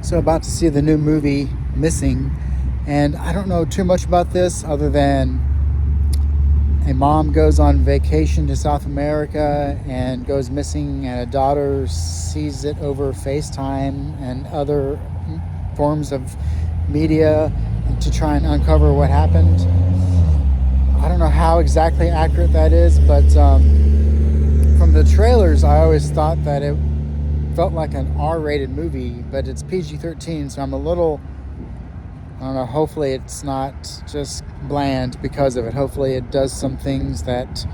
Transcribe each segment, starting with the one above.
So about to see the new movie Missing, and I don't know too much about this other than a mom goes on vacation to South America and goes missing, and a daughter sees it over FaceTime and other forms of media to try and uncover what happened. I don't know how exactly accurate that is, but from the trailers I always thought that it felt like an R-rated movie, but it's PG-13, so I'm a little, I don't know, hopefully it's not just bland because of it. Hopefully it does some things that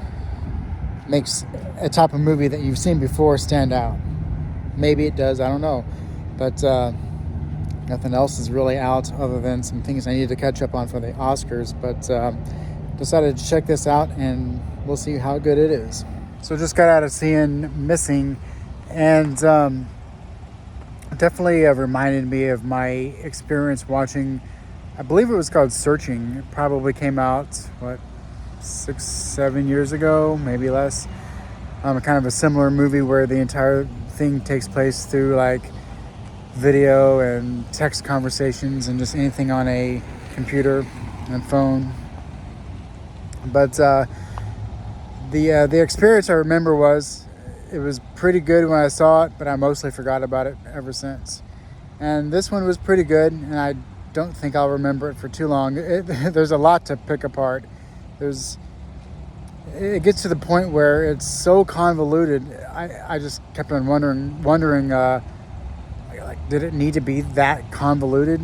makes a type of movie that you've seen before stand out. Maybe it does, I don't know. But nothing else is really out other than some things I need to catch up on for the Oscars. But decided to check this out, and we'll see how good it is. So just got out of seeing Missing, and definitely reminded me of my experience watching, I believe it was called Searching. It probably came out, 6-7 years ago, maybe less. Kind of a similar movie where the entire thing takes place through like video and text conversations and just anything on a computer and phone. But the experience I remember was, it was pretty good when I saw it, but I mostly forgot about it ever since. And this one was pretty good, and I don't think I'll remember it for too long. There's a lot to pick apart. It gets to the point where it's so convoluted. I just kept on wondering, did it need to be that convoluted?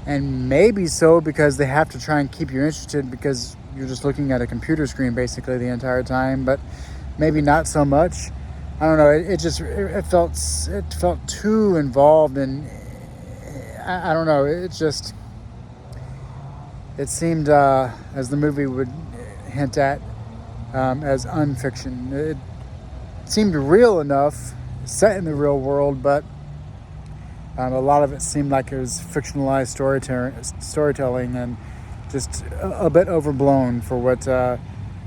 And maybe so, because they have to try and keep you interested, because you're just looking at a computer screen basically the entire time. But maybe not so much. I don't know. It felt too involved, and I don't know. It seemed, as the movie would hint at, as unfiction. It seemed real enough, set in the real world, but a lot of it seemed like it was fictionalized storytelling, and just a bit overblown for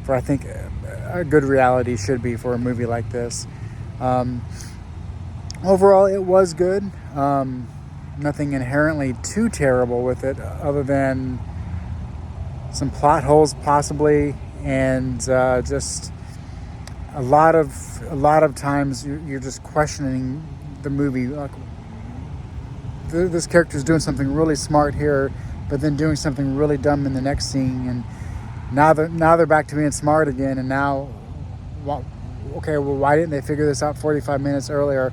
I think a good reality should be for a movie like this. Overall, it was good. Nothing inherently too terrible with it, other than some plot holes possibly, and just a lot of times you're just questioning the movie. Like, this character's doing something really smart here, but then doing something really dumb in the next scene, and now they're back to being smart again, and now, okay, well, why didn't they figure this out 45 minutes earlier?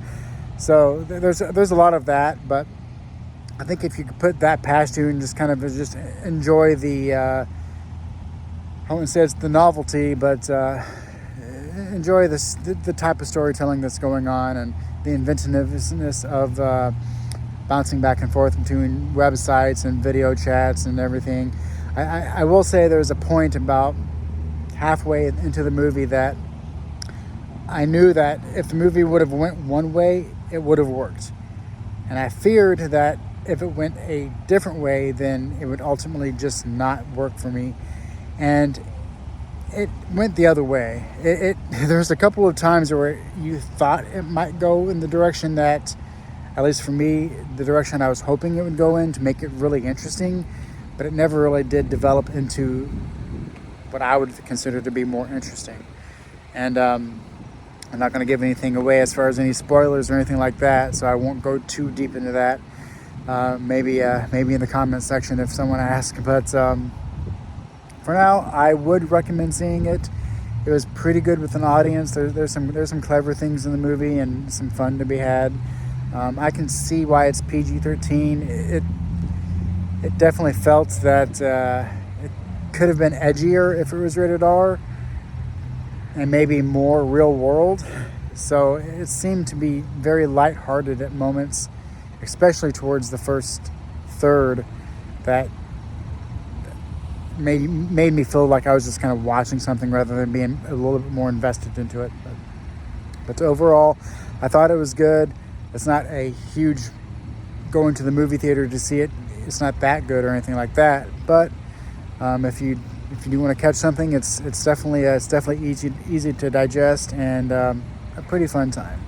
So there's a lot of that, but I think if you could put that past you and just kind of just enjoy the, I wouldn't say it's the novelty, but enjoy the type of storytelling that's going on, and the inventiveness of bouncing back and forth between websites and video chats and everything. I will say there's a point about halfway into the movie that I knew that if the movie would have went one way, it would have worked. And I feared that if it went a different way, then it would ultimately just not work for me. And it went the other way. There's a couple of times where you thought it might go in the direction that, at least for me, the direction I was hoping it would go in to make it really interesting, but it never really did develop into what I would consider to be more interesting. And I'm not going to give anything away as far as any spoilers or anything like that, so I won't go too deep into that. Maybe in the comment section if someone asks. But for now, I would recommend seeing it. It was pretty good with an audience. There's some clever things in the movie and some fun to be had. I can see why it's PG-13. It definitely felt that it could have been edgier if it was rated R, and maybe more real world. So it seemed to be very lighthearted at moments, especially towards the first third, that made me feel like I was just kind of watching something rather than being a little bit more invested into it. But overall, I thought it was good. It's not a huge going to the movie theater to see it. It's not that good or anything like that. But if you do want to catch something, it's definitely easy to digest, and a pretty fun time.